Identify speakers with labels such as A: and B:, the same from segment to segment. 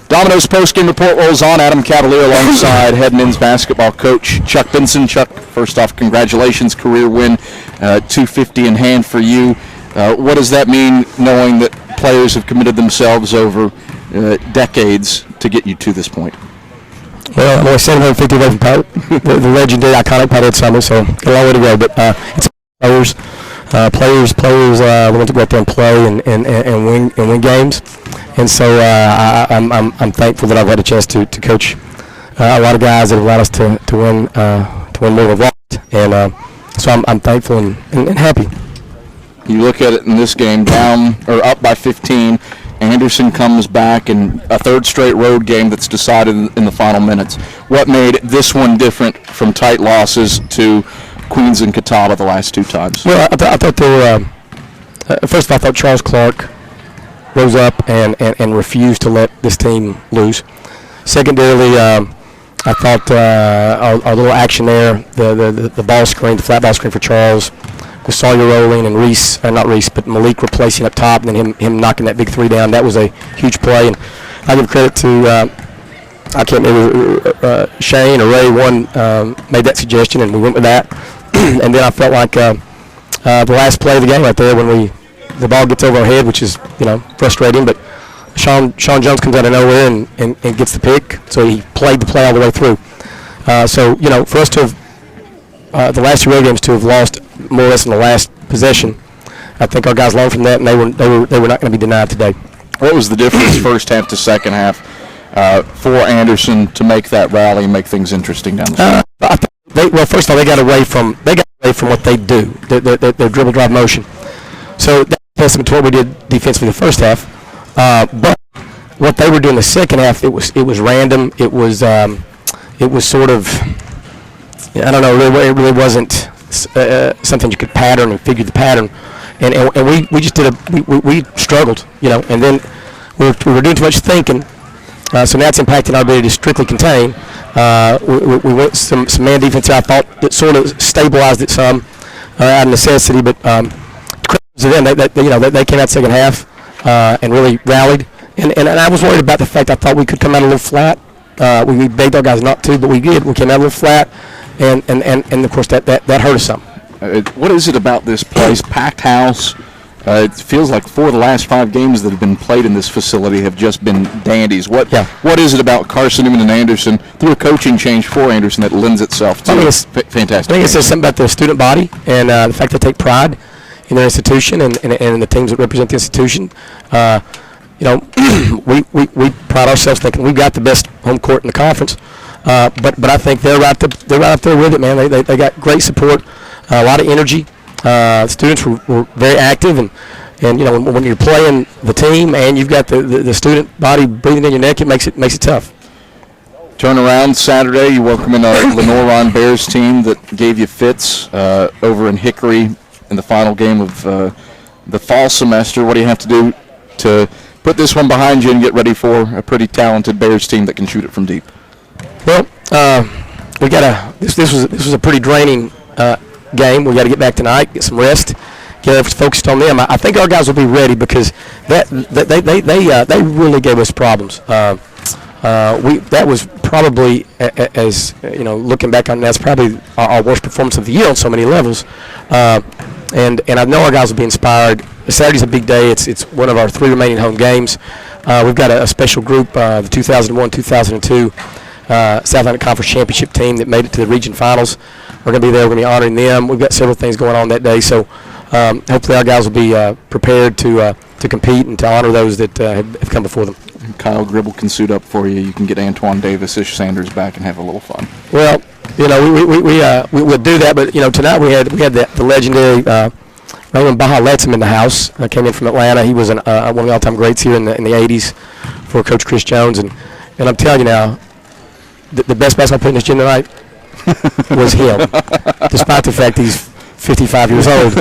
A: Domino's postgame report rolls on. Adam Cavalier alongside head men's basketball coach Chuck Benson. Chuck, first off, congratulations, career win, 250 in hand for you. What does that mean, knowing that players have committed themselves over decades to get you to this point?
B: Well, I'm only 750 away from the legendary, iconic Pat Summer, so got a long way to go. But it's players want to go out there and play and win games. And so I'm thankful that I've had a chance to coach a lot of guys that have allowed us to win more than we've lost. And so I'm thankful and happy.
A: You look at it in this game, down or up by 15. Anderson comes back in a third straight road game that's decided in the final minutes. What made this one different from tight losses to Queens and Catawba the last two times?
B: Well, I thought they were. First of all, I thought Charles Clark rose up and refused to let this team lose. Secondarily, I thought our little action there, the ball screen, the flat ball screen for Charles, with Sawyer rolling and Reese, not Reese, but Malik replacing up top, and then him knocking that big three down. That was a huge play, and I give credit to I can't remember Shane or Ray. One made that suggestion, and we went with that. And then I felt like the last play of the game right there, when the ball gets over our head, which is frustrating, but Sean Jones comes out of nowhere and gets the pick, so he played the play all the way through. So for us to have the last two road games to have lost more or less in the last possession, I think our guys learned from that, and they were not going to be denied today.
A: What was the difference first half to second half for Anderson to make that rally and make things interesting down the field?
B: Well, first of all, they got away from what they do, their dribble drive motion. So that's testament to what we did defensively the first half. But what they were doing the second half, it was random. It was sort of, I don't know. It really wasn't something you could pattern and figure the pattern. And we just we struggled, and then we were doing too much thinking. So now it's impacting our ability to strictly contain. We went some man defense. I thought that sort of stabilized it some out of necessity, but to them, they came out second half and really rallied. And I was worried about the fact I thought we could come out a little flat. We begged our guys not to, but we did. We came out a little flat, and of course that hurt us some.
A: What is it about this place? Packed house. It feels like 4 of the last 5 games that have been played in this facility have just been dandies. What is it about Carson-Newman and Anderson, through a coaching change for Anderson, that lends itself to fantastic?
B: I think it says something about the student body and the fact they take pride in their institution and the teams that represent the institution. We pride ourselves thinking we've got the best home court in the conference. But I think they're right up there with it, man. They got great support, a lot of energy. Students were very active, and when you're playing the team and you've got the student body breathing in your neck, it makes it tough.
A: Turn around Saturday, you welcome in a Lenoir Bears team that gave you fits over in Hickory in the final game of the fall semester. What do you have to do to put this one behind you and get ready for a pretty talented Bears team that can shoot it from deep?
B: Well, this was a pretty draining game. We got to get back tonight, get some rest, get focused on them. I think our guys will be ready because they really gave us problems. That was probably, as looking back on, that's probably our worst performance of the year on so many levels. And I know our guys will be inspired. Saturday's a big day. It's one of our 3 remaining home games. We've got a special group, the 2001-2002 South Atlantic Conference Championship team that made it to the region finals. We're going to be there. We're going to be honoring them. We've got several things going on that day. So hopefully our guys will be prepared to compete and to honor those that have come before them.
A: Kyle Gribble can suit up for you. You can get Antoine Davis, Ish Sanders back and have a little fun.
B: Well, we'll do that. But tonight we had the legendary Raymond Baja Letson in the house. Came in from Atlanta. He was one of the all-time greats here in the 80s for Coach Chris Jones. And I'm telling you now, the best basketball player in this gym tonight was him, despite the fact he's 55 years old,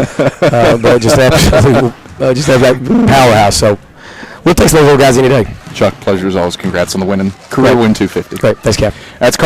B: but just absolutely, just have that powerhouse. So we'll take some of those little guys any day.
A: Chuck, pleasure as always. Congrats on the win and career win 250.
B: Great, thanks, Cap.
A: That's